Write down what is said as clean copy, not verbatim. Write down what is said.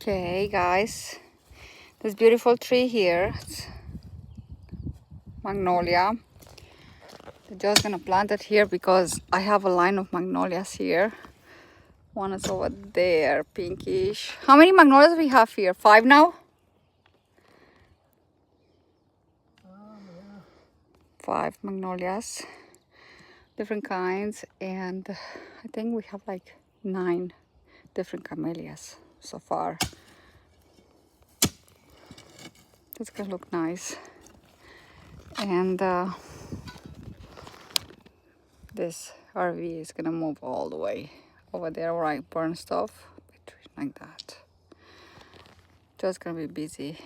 Okay, guys, this beautiful tree here, it's magnolia. I'm just gonna plant it here because I have a line of magnolias here. One is over there, pinkish. How many magnolias we have here? 5 now? 5 magnolias, different kinds, and I think we have like 9 different camellias so far. That's gonna look nice. And this RV is gonna move all the way over there where I burn stuff, like that. Just gonna be busy.